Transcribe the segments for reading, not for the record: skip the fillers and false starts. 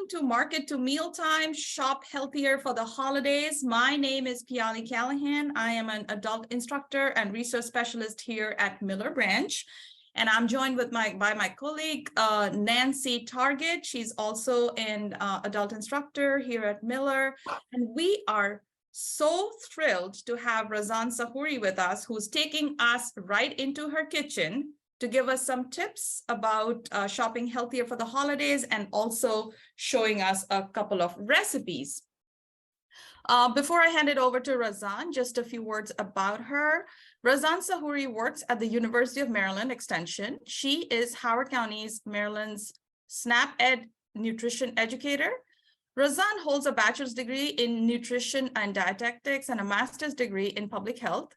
to Market to Mealtime, Shop Healthier for the Holidays. My name is Piali Callahan. I am an adult instructor and research specialist here at Miller Branch. And I'm joined with by my colleague, Nancy Target. She's also an adult instructor here at Miller. And we are so thrilled to have Razan Sahuri with us, who's taking us right into her kitchen to give us some tips about shopping healthier for the holidays and also showing us a couple of recipes. Before I hand it over to Razan, just a few words about her. Razan Sahuri works at the University of Maryland Extension. She is Howard County's Maryland's SNAP Ed nutrition educator. Razan holds a bachelor's degree in nutrition and dietetics and a master's degree in public health.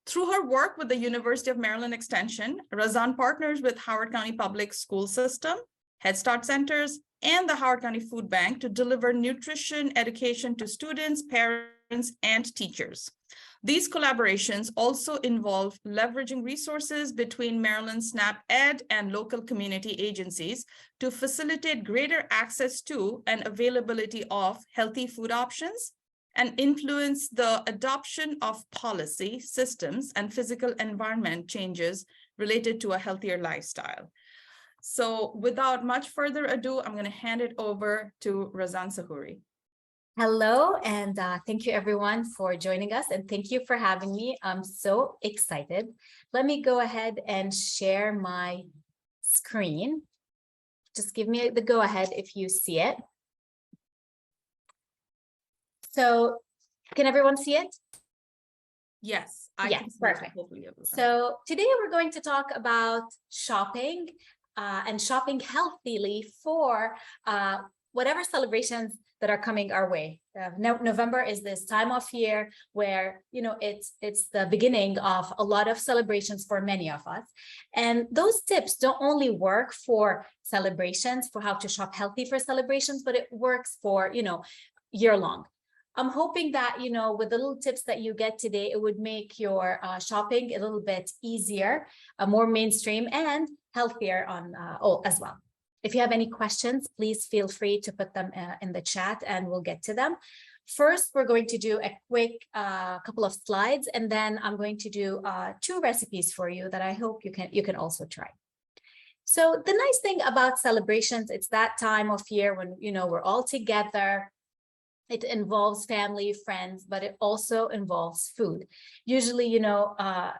Through her work with the University of Maryland Extension, Razan partners with Howard County Public School System, Head Start Centers, and the Howard County Food Bank to deliver nutrition education to students, parents, and teachers. These collaborations also involve leveraging resources between Maryland SNAP Ed and local community agencies to facilitate greater access to and availability of healthy food options and influence the adoption of policy, systems, and physical environment changes related to a healthier lifestyle. So without much further ado, I'm going to hand it over to Razan Sahuri. Hello, and thank you everyone for joining us, and thank you for having me. I'm so excited. Let me go ahead and share my screen. Just give me the go ahead if you see it. So can everyone see it? Yes. Yes, perfect. So today we're going to talk about shopping and shopping healthily for whatever celebrations that are coming our way. November is this time of year where, you know, it's the beginning of a lot of celebrations for many of us. And those tips don't only work for celebrations, for how to shop healthy for celebrations, but it works for, you know, year long. I'm hoping that, you know, with the little tips that you get today, it would make your shopping a little bit easier, more mainstream, and healthier on as well. If you have any questions, please feel free to put them in the chat and we'll get to them. First, we're going to do a quick couple of slides, and then I'm going to do 2 recipes for you that I hope you can also try. So the nice thing about celebrations, it's that time of year when, you know, we're all together. It involves family, friends, but it also involves food. Usually, you know,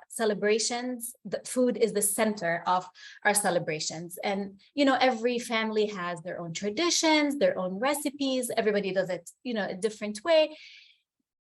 celebrations, the food is the center of our celebrations. And, you know, every family has their own traditions, their own recipes. Everybody does it, you know, a different way.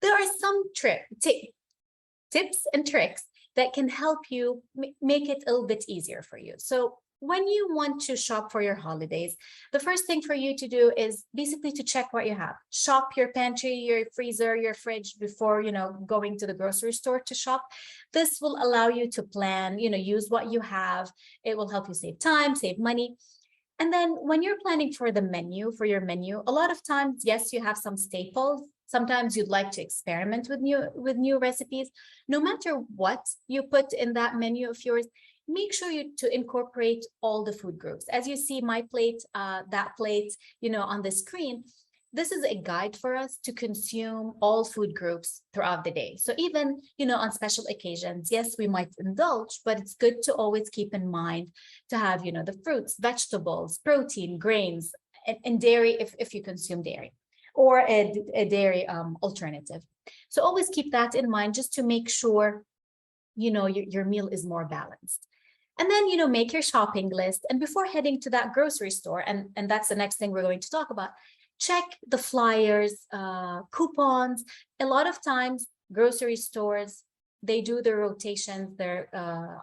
There are some tips and tricks that can help you make it a little bit easier for you. So when you want to shop for your holidays, the first thing for you to do is basically to check what you have. Shop your pantry, your freezer, your fridge before, you know, going to the grocery store to shop. This will allow you to plan, you know, use what you have. It will help you save time, save money. And then when you're planning for the menu, for your menu, a lot of times, yes, you have some staples. Sometimes you'd like to experiment with new recipes. No matter what you put in that menu of yours, make sure to incorporate all the food groups. As you see my plate, that plate, you know, on the screen, this is a guide for us to consume all food groups throughout the day. So even, you know, on special occasions, yes, we might indulge, but it's good to always keep in mind to have, you know, the fruits, vegetables, protein, grains, and dairy if you consume dairy, or a dairy alternative. So always keep that in mind just to make sure, you know, your meal is more balanced. And then, you know, make your shopping list. And before heading to that grocery store, and that's the next thing we're going to talk about, check the flyers, coupons. A lot of times, grocery stores, they do their rotations, their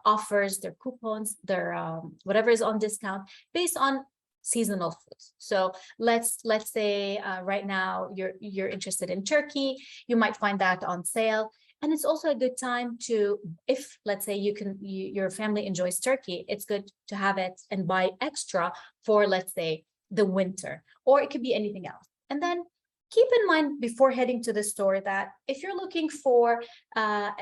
offers, their coupons, their whatever is on discount based on seasonal foods. So let's say right now you're interested in turkey, you might find that on sale. And it's also a good time to, if let's say your family enjoys turkey, it's good to have it and buy extra for, let's say, the winter, or it could be anything else. And then keep in mind before heading to the store that if you're looking for a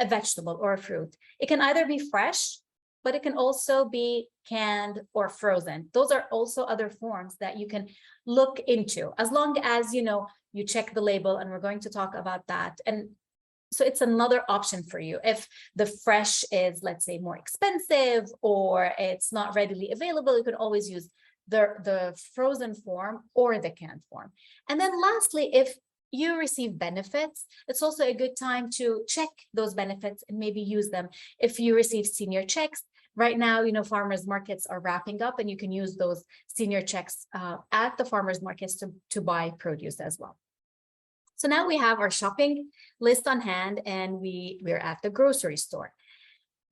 vegetable or a fruit, it can either be fresh but it can also be canned or frozen. Those are also other forms that you can look into, as long as, you check the label, and we're going to talk about that. And so it's another option for you. If the fresh is, let's say, more expensive or it's not readily available, you can always use the frozen form or the canned form. And then lastly, if you receive benefits, it's also a good time to check those benefits and maybe use them. If you receive senior checks, right now, farmers markets are wrapping up, and you can use those senior checks at the farmers markets to buy produce as well. So now we have our shopping list on hand, and we're at the grocery store.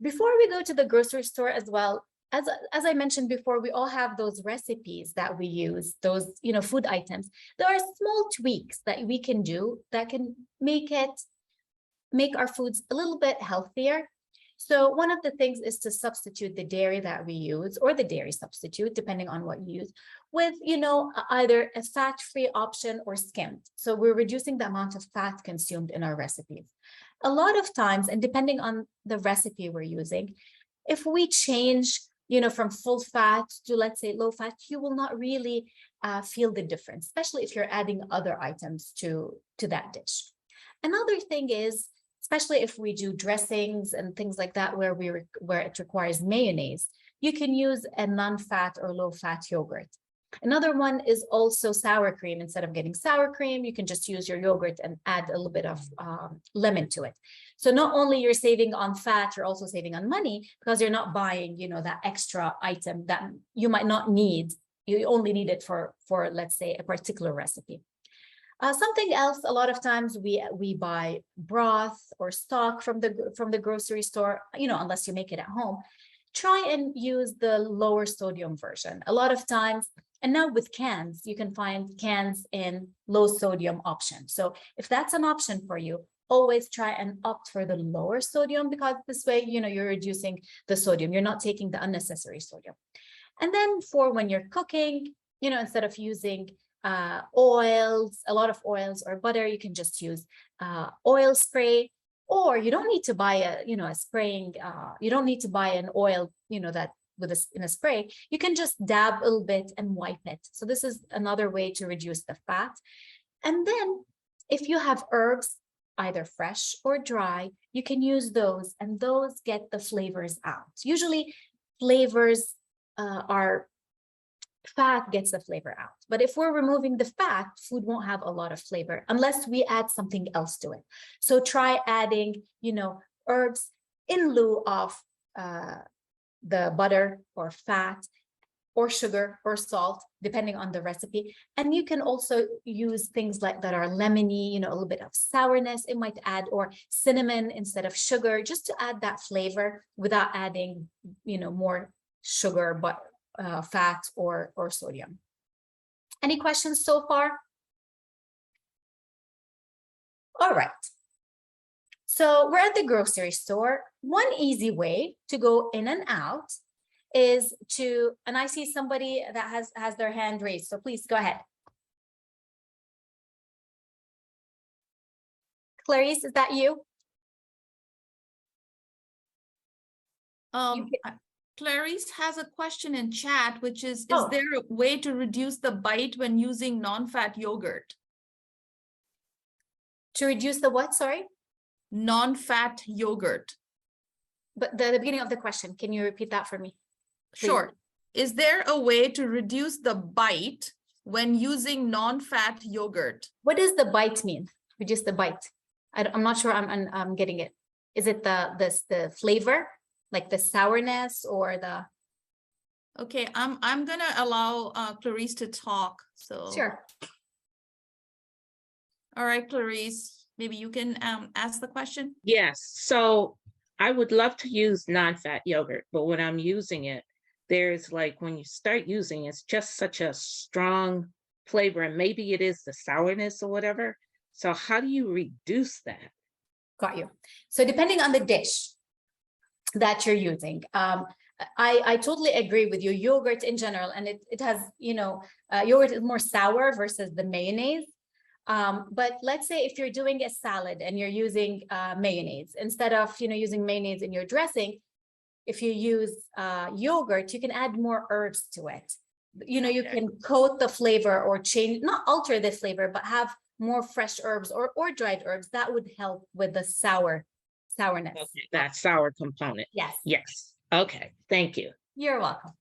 Before we go to the grocery store as well, as I mentioned before, we all have those recipes that we use, those food items. There are small tweaks that we can do that can make our foods a little bit healthier. So one of the things is to substitute the dairy that we use, or the dairy substitute, depending on what you use, with, either a fat-free option or skimmed. So we're reducing the amount of fat consumed in our recipes. A lot of times, and depending on the recipe we're using, if we change, from full fat to, let's say, low fat, you will not really feel the difference, especially if you're adding other items to that dish. Another thing is, especially if we do dressings and things like that, where it requires mayonnaise, you can use a non-fat or low-fat yogurt. Another one is also sour cream. Instead of getting sour cream, you can just use your yogurt and add a little bit of lemon to it. So not only you're saving on fat, you're also saving on money, because you're not buying, that extra item that you might not need. You only need it for let's say, a particular recipe. Something else, a lot of times we buy broth or stock from the grocery store, unless you make it at home. Try and use the lower sodium version. A lot of times, and now with cans, you can find cans in low sodium option. So if that's an option for you, always try and opt for the lower sodium, because this way, you're reducing the sodium. You're not taking the unnecessary sodium. And then for when you're cooking, instead of using oils, a lot of oils or butter, you can just use oil spray, or you don't need to buy a spraying, you don't need to buy an oil, that in a spray. You can just dab a little bit and wipe it. So this is another way to reduce the fat. And then if you have herbs, either fresh or dry, you can use those, and those get the flavors out. Usually flavors fat gets the flavor out. But if we're removing the fat, food won't have a lot of flavor unless we add something else to it. So try adding, herbs in lieu of the butter or fat or sugar or salt, depending on the recipe. And you can also use things like that are lemony, a little bit of sourness it might add, or cinnamon instead of sugar, just to add that flavor without adding, more sugar, but fat or sodium. Any questions so far? All right. So we're at the grocery store. One easy way to go in and out is and I see somebody that has their hand raised, so please go ahead. Clarice, is that you? Clarice has a question in chat, which is there a way to reduce the bite when using non-fat yogurt? To reduce the what, sorry? Non-fat yogurt. But the beginning of the question, can you repeat that for me? Please. Sure. Is there a way to reduce the bite when using non-fat yogurt? What does the bite mean? Reduce the bite. I'm not sure I'm getting it. Is it the flavor? Like the sourness or the... Okay, I'm gonna allow Clarice to talk. So sure. All right, Clarice, maybe you can ask the question. Yes, so I would love to use non-fat yogurt, but when I'm using it, there's when you start using it's just such a strong flavor, and maybe it is the sourness or whatever. So how do you reduce that? Got you. So depending on the dish that you're using, I totally agree with you. Yogurt in general, and it has, yogurt is more sour versus the mayonnaise. But let's say if you're doing a salad and you're using mayonnaise, instead of using mayonnaise in your dressing, if you use yogurt, you can add more herbs to it. You can coat the flavor or change, not alter the flavor, but have more fresh herbs or dried herbs. That would help with the sourness. Okay, that sour component. Yes. Yes. Okay. Thank you. You're welcome.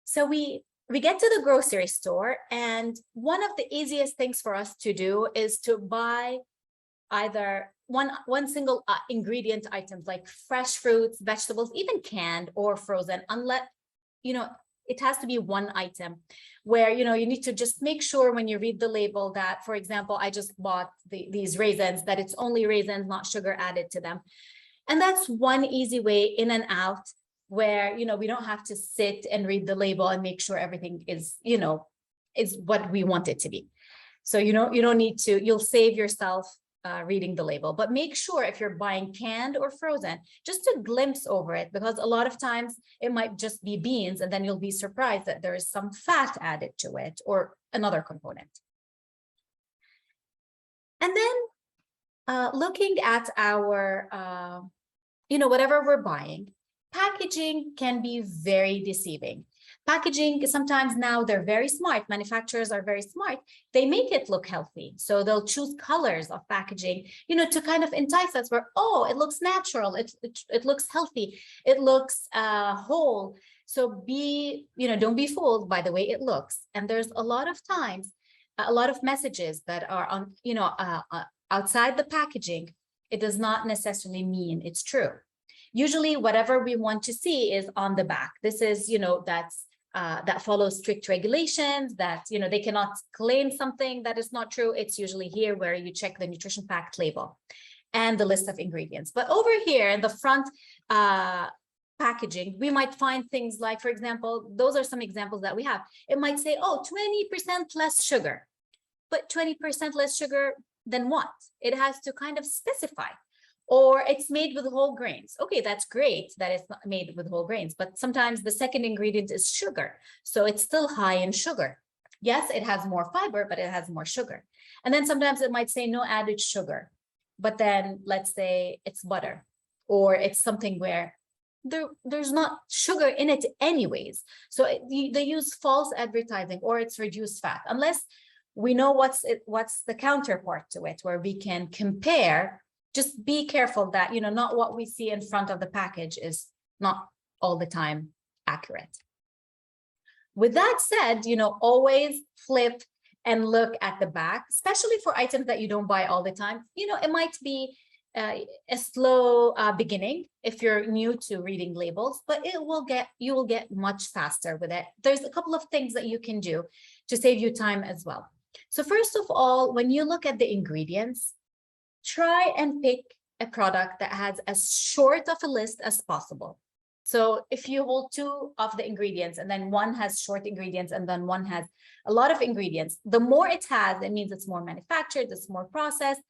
So we get to the grocery store, and one of the easiest things for us to do is to buy either one single ingredient items like fresh fruits, vegetables, even canned or frozen, unless, it has to be one item where, you need to just make sure when you read the label that, for example, I just bought these raisins, that it's only raisins, not sugar added to them. And that's one easy way in and out where, we don't have to sit and read the label and make sure everything is, is what we want it to be. So, you don't need to, you'll save yourself reading the label, but make sure if you're buying canned or frozen, just a glimpse over it, because a lot of times it might just be beans and then you'll be surprised that there is some fat added to it or another component. And then looking at our, whatever we're buying, packaging can be very deceiving. Packaging, sometimes now they're very smart. Manufacturers are very smart. They make it look healthy. So they'll choose colors of packaging, to kind of entice us where, oh, it looks natural. It looks healthy. It looks whole. So don't be fooled by the way it looks. And there's a lot of times, a lot of messages that are on, outside the packaging. It does not necessarily mean it's true. Usually whatever we want to see is on the back. This is, that follows strict regulations, that, they cannot claim something that is not true. It's usually here where you check the nutrition fact label and the list of ingredients. But over here in the front packaging, we might find things like, for example, those are some examples that we have. It might say, oh, 20% less sugar, but 20% less sugar than what? It has to kind of specify. Or it's made with whole grains. Okay, that's great that it's not made with whole grains, but sometimes the second ingredient is sugar. So it's still high in sugar. Yes, it has more fiber, but it has more sugar. And then sometimes it might say no added sugar, but then let's say it's butter, or it's something where there's not sugar in it anyways. So they use false advertising, or it's reduced fat, unless we know what's the counterpart to it, where we can compare. Just be careful that, not what we see in front of the package is not all the time accurate. With that said, always flip and look at the back, especially for items that you don't buy all the time. It might be a slow beginning if you're new to reading labels, but you will get much faster with it. There's a couple of things that you can do to save you time as well. So first of all, when you look at the ingredients, try and pick a product that has as short of a list as possible. So if you hold two of the ingredients and then one has short ingredients and then one has a lot of ingredients, the more it has, it means it's more manufactured, it's more processed.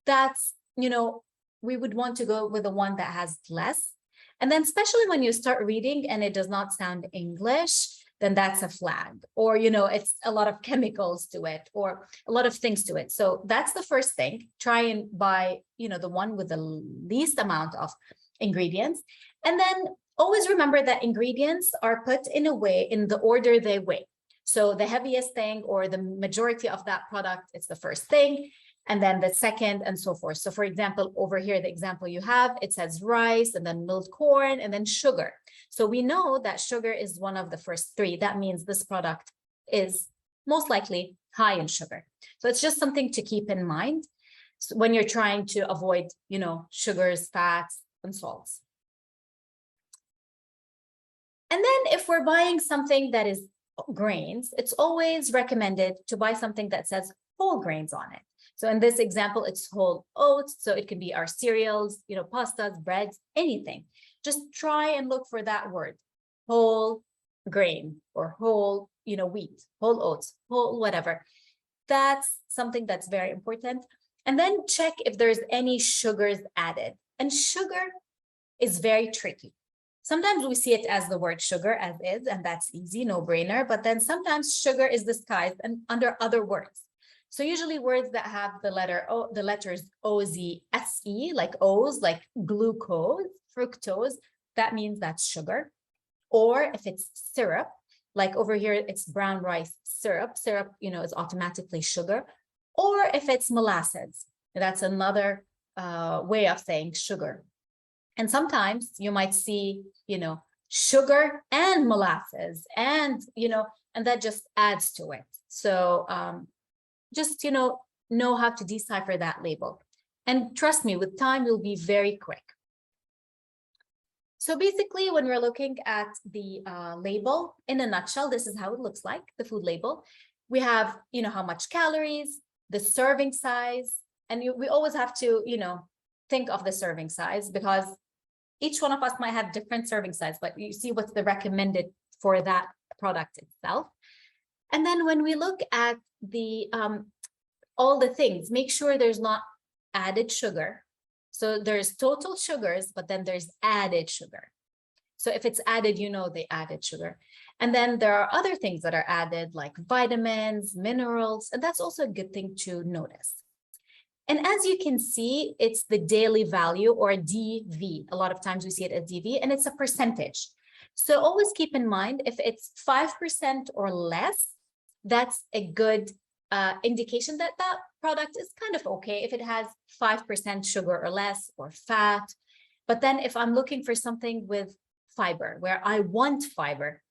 That's, we would want to go with the one that has less. And then especially when you start reading and it does not sound English, then that's a flag, or, it's a lot of chemicals to it or a lot of things to it. So that's the first thing. Try and buy, the one with the least amount of ingredients. And then always remember that ingredients are put in the order they weigh. So the heaviest thing or the majority of that product, it's the first thing, and then the second, and so forth. So for example, over here, the example you have, it says rice and then milled corn and then sugar. So we know that sugar is one of the first three. That means this product is most likely high in sugar. So it's just something to keep in mind when you're trying to avoid, sugars, fats, and salts. And then if we're buying something that is grains, it's always recommended to buy something that says whole grains on it. So in this example, it's whole oats. So it can be our cereals, pastas, breads, anything. Just try and look for that word, whole grain or whole, wheat, whole oats, whole whatever. That's something that's very important. And then check if there's any sugars added. And sugar is very tricky. Sometimes we see it as the word sugar as is, and that's easy, no brainer. But then sometimes sugar is disguised and under other words. So usually words that have the letters O-Z-S-E, like O's, like glucose, fructose, that means that's sugar. Or if it's syrup, like over here, it's brown rice syrup. Syrup, is automatically sugar. Or if it's molasses, that's another way of saying sugar. And sometimes you might see, sugar and molasses, and, and that just adds to it. So just, know how to decipher that label. And trust me, with time, you'll be very quick. So basically, when we're looking at the label, in a nutshell, this is how it looks like, the food label. We have, how much calories, the serving size, and we always have to, think of the serving size, because each one of us might have different serving size, but you see what's the recommended for that product itself. And then when we look at the all the things, make sure there's not added sugar. So there's total sugars, but then there's added sugar. So if it's added, they added sugar. And then there are other things that are added, like vitamins, minerals, and that's also a good thing to notice. And as you can see, it's the daily value, or DV. A lot of times we see it as DV, and it's a percentage. So always keep in mind, if it's 5% or less, that's a good indication that that product is kind of okay if it has 5% sugar or less, or fat. But then if I'm looking for something with fiber, where I want fiber,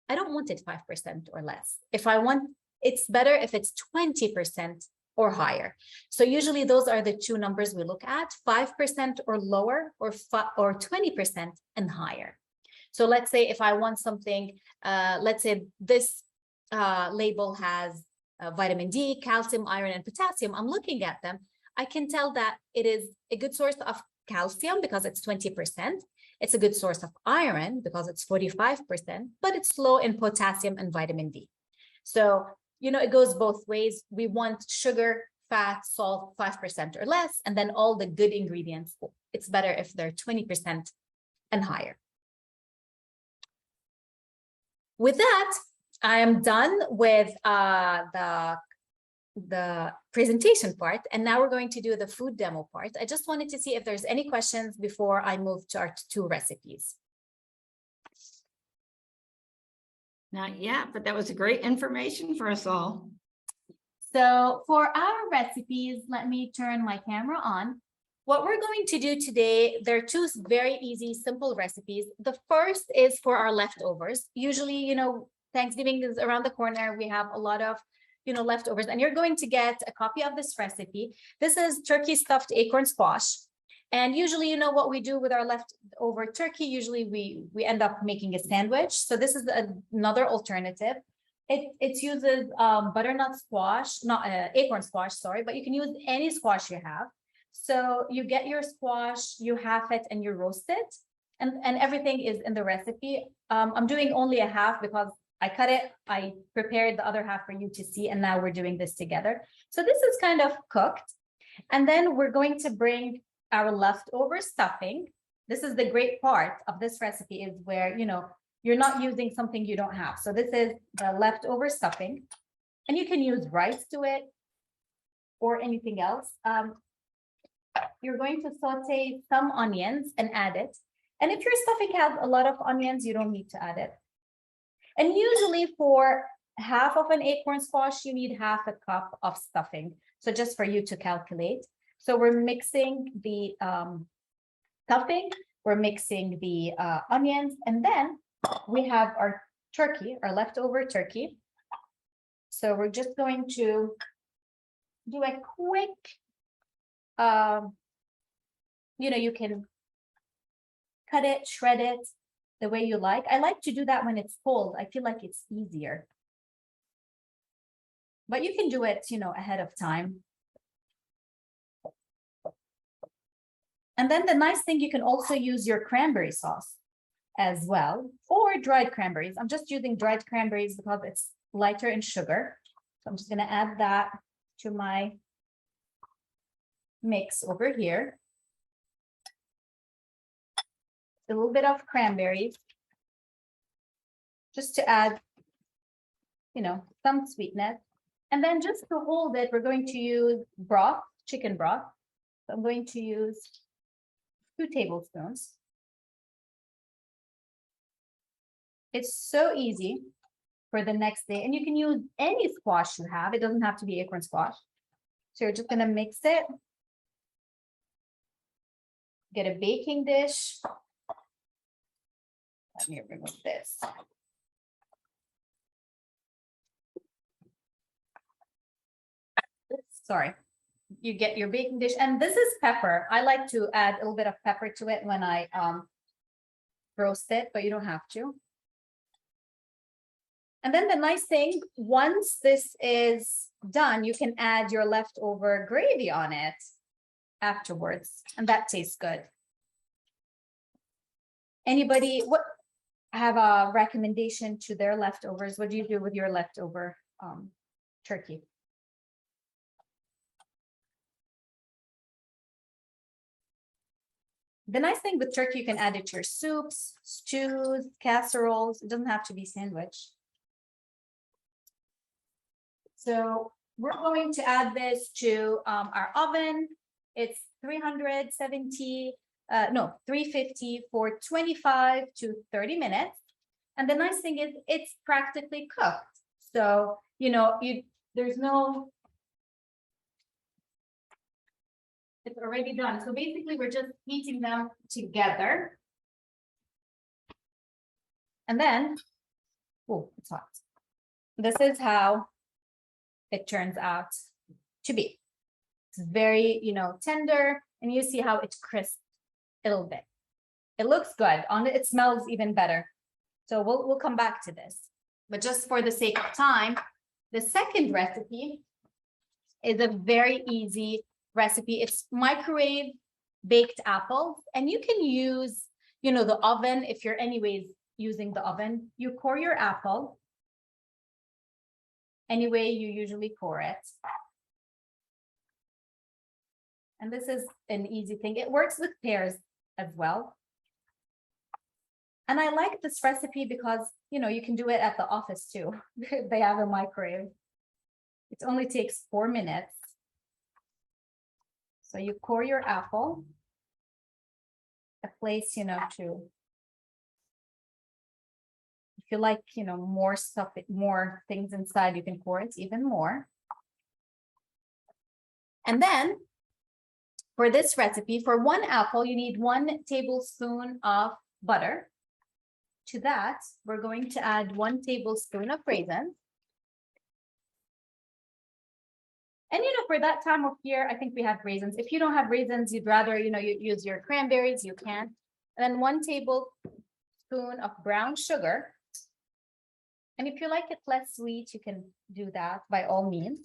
I don't want it 5% or less. If I want, it's better if it's 20% or higher. So usually those are the two numbers we look at: 5% or lower, or 20% and higher. So let's say if I want something, let's say this label has vitamin D, calcium, iron, and potassium. I'm looking at them. I can tell that it is a good source of calcium because it's 20%. It's a good source of iron because it's 45%, but it's low in potassium and vitamin D. So, it goes both ways. We want sugar, fat, salt, 5% or less, and then all the good ingredients. It's better if they're 20% and higher. With that, I am done with the presentation part, and now we're going to do the food demo part. I just wanted to see if there's any questions before I move to our two recipes. Not yet, but that was great information for us all. So for our recipes, let me turn my camera on. What we're going to do today, there are two very easy, simple recipes. The first is for our leftovers. Usually, Thanksgiving is around the corner. We have a lot of, leftovers, and you're going to get a copy of this recipe. This is turkey stuffed acorn squash. And usually, what we do with our leftover turkey, usually we end up making a sandwich. So this is another alternative. It uses butternut squash, not acorn squash, sorry, but you can use any squash you have. So you get your squash, you half it, and you roast it, and everything is in the recipe. I'm doing only a half because I cut it, I prepared the other half for you to see, and now we're doing this together. So this is kind of cooked. And then we're going to bring our leftover stuffing. This is the great part of this recipe, is where, you're not using something you don't have. So this is the leftover stuffing, and you can use rice to it or anything else. You're going to saute some onions and add it. And if your stuffing has a lot of onions, you don't need to add it. And usually for half of an acorn squash, you need half a cup of stuffing. So just for you to calculate. So we're mixing the stuffing, we're mixing the onions, and then we have our turkey, our leftover turkey. So we're just going to do a quick, you can cut it, shred it the way you like. I like to do that when it's cold. I feel like it's easier. But you can do it, ahead of time. And then the nice thing, you can also use your cranberry sauce as well, or dried cranberries. I'm just using dried cranberries because it's lighter in sugar. So I'm just going to add that to my mix over here. A little bit of cranberries, just to add, some sweetness. And then just to hold it, we're going to use broth, chicken broth. So I'm going to use 2 tablespoons. It's so easy for the next day. And you can use any squash you have. It doesn't have to be acorn squash. So you're just gonna mix it. Get a baking dish. Let me remove this. Sorry. You get your baking dish, and this is pepper. I like to add a little bit of pepper to it when I roast it, but you don't have to. And then the nice thing, once this is done, you can add your leftover gravy on it afterwards, and that tastes good. Anybody have a recommendation to their leftovers? What do you do with your leftover turkey? The nice thing with turkey, you can add it to your soups, stews, casseroles. It doesn't have to be sandwich. So we're going to add this to our oven. It's 350 for 25 to 30 minutes. And the nice thing is it's practically cooked. So, there's no, it's already done. So basically we're just heating them together. And then, oh, it's hot. This is how it turns out to be. It's very, tender, and you see how it's crisp a little bit. It looks good on it. It smells even better. So we'll come back to this, but just for the sake of time, the second recipe is a very easy recipe. It's microwave baked apples, and you can use, the oven. If you're anyways using the oven, you core your apple any way you usually core it. And this is an easy thing. It works with pears as well. And I like this recipe because, you can do it at the office too. They have a microwave. It only takes 4 minutes. So you core your apple, a place, to, if you like, more stuff, more things inside, you can core it even more. And then for this recipe, for 1 apple, you need 1 tablespoon of butter. To that, we're going to add 1 tablespoon of raisins. And, for that time of year, I think we have raisins. If you don't have raisins, you'd rather, you use your cranberries, you can. And then 1 tablespoon of brown sugar. And if you like it less sweet, you can do that by all means.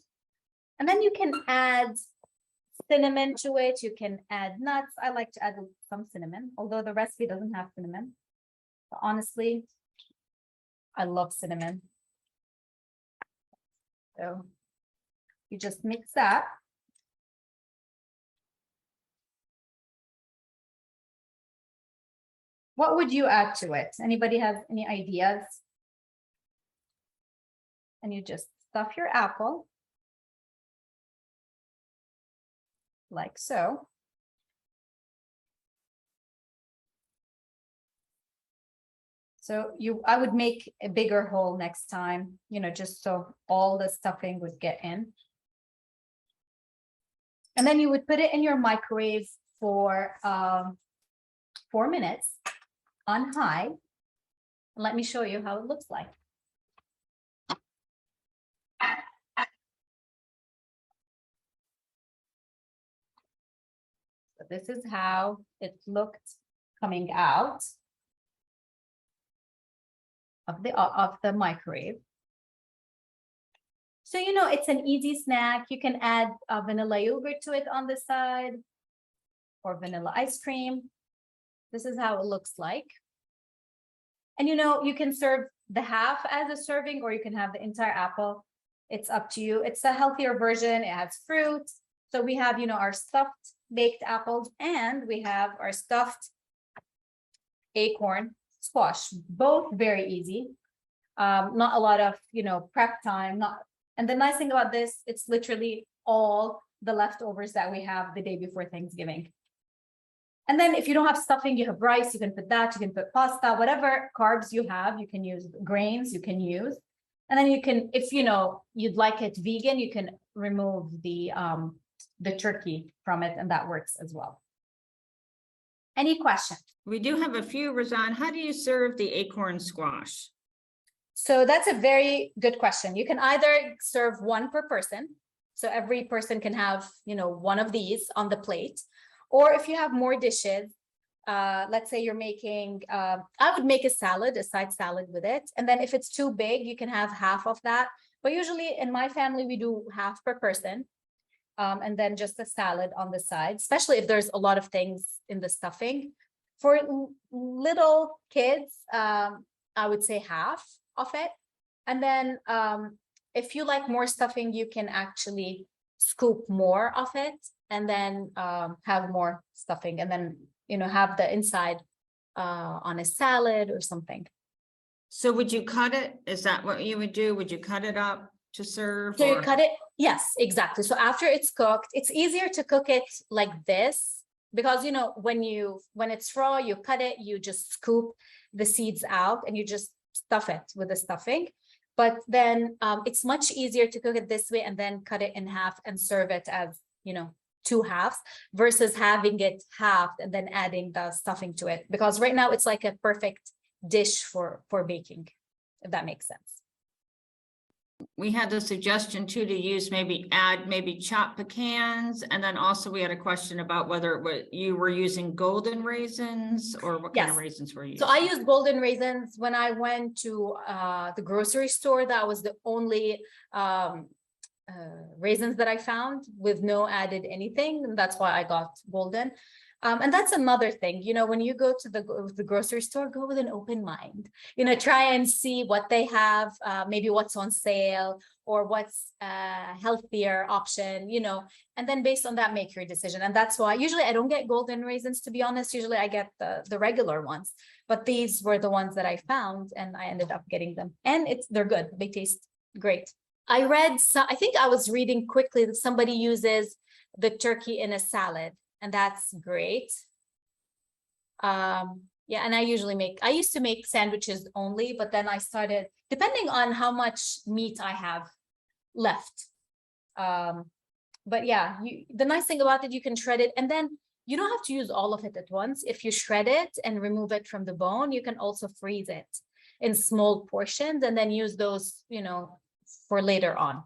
And then you can add cinnamon to it. You can add nuts. I like to add some cinnamon, although the recipe doesn't have cinnamon. But honestly, I love cinnamon. So you just mix that. What would you add to it? Anybody have any ideas? And you just stuff your apple like so. So I would make a bigger hole next time, just so all the stuffing would get in. And then you would put it in your microwave for 4 minutes on high. And let me show you how it looks like. So this is how it looked coming out of the microwave. So, it's an easy snack. You can add vanilla yogurt to it on the side or vanilla ice cream. This is how it looks like. And, you can serve the half as a serving, or you can have the entire apple. It's up to you. It's a healthier version. It has fruit. So we have, our stuffed baked apples, and we have our stuffed acorn squash, both very easy. Not a lot of, prep time. And the nice thing about this, it's literally all the leftovers that we have the day before Thanksgiving. And then if you don't have stuffing, you have rice, you can put that, you can put pasta, whatever carbs you have, you can use grains, you can use. And then you can, if you know, you'd like it vegan, you can remove the turkey from it, and that works as well. Any questions? We do have a few, Razan. How do you serve the acorn squash? So that's a very good question. You can either serve one per person. So every person can have, you know, one of these on the plate. Or if you have more dishes, let's say you're making, I would make a salad, a side salad with it. And then if it's too big, you can have half of that. But usually in my family, we do half per person. And then just a salad on the side, especially if there's a lot of things in the stuffing. For little kids, I would say half of it. And then if you like more stuffing, you can actually scoop more of it and then have more stuffing, and then, you know, have the inside on a salad or something. So would you cut it? Is that what you would do? Would you cut it up to serve? So or- you cut it, yes, exactly. So after it's cooked, it's easier to cook it like this, because, you know, when it's raw, you cut it, you just scoop the seeds out and you just stuff it with the stuffing. But then it's much easier to cook it this way and then cut it in half and serve it as, you know, 2 halves, versus having it halved and then adding the stuffing to it. Because right now it's like a perfect dish for baking, if that makes sense. We had the suggestion too to use maybe chopped pecans, and then also we had a question about whether you were using golden raisins or what kind of Yes. raisins were you using? So I used golden raisins when I went to the grocery store. That was the only raisins that I found with no added anything, and that's why I got golden. And that's another thing, you know, when you go to the grocery store, go with an open mind, you know, try and see what they have, maybe what's on sale or what's a healthier option, you know, and then based on that, make your decision. And that's why usually I don't get golden raisins, to be honest. Usually I get the regular ones, but these were the ones that I found and I ended up getting them, and they're good. They taste great. I read, I think I was reading quickly that somebody uses the turkey in a salad, and that's great. Yeah, and I used to make sandwiches only, but then I started, depending on how much meat I have left. But yeah, the nice thing about it, you can shred it, and then you don't have to use all of it at once. If you shred it and remove it from the bone, you can also freeze it in small portions and then use those, you know, for later on.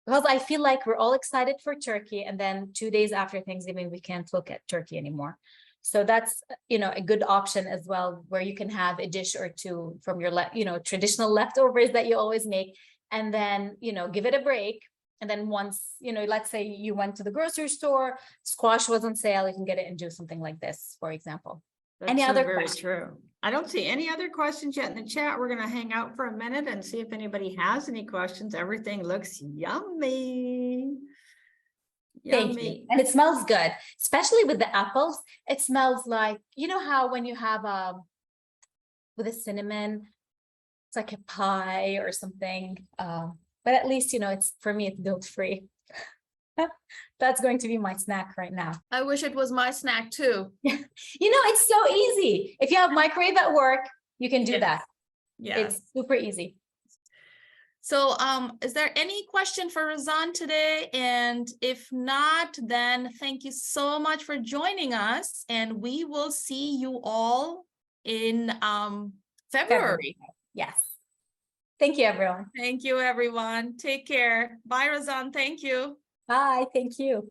Because I feel like we're all excited for turkey, and then 2 days after Thanksgiving, we can't look at turkey anymore. So that's, you know, a good option as well, where you can have a dish or two from your, you know, traditional leftovers that you always make, and then, you know, give it a break. And then once, you know, let's say you went to the grocery store, squash was on sale, you can get it and do something like this, for example. Any other very questions? true. I don't see any other questions yet in the chat. We're going to hang out for a minute and see if anybody has any questions. Everything looks yummy. Thank you. And it smells good, especially with the apples. It smells like, you know how when you have with a cinnamon, it's like a pie or something. But at least, you know, it's, for me, it's guilt-free. That's going to be my snack right now. I wish it was my snack too. You know, it's so easy. If you have microwave at work, you can do that. Yes. It's super easy. So is there any question for Razan today? And if not, then thank you so much for joining us. And we will see you all in February. Yes. Thank you, everyone. Thank you, everyone. Take care. Bye, Razan. Thank you. Bye. Thank you.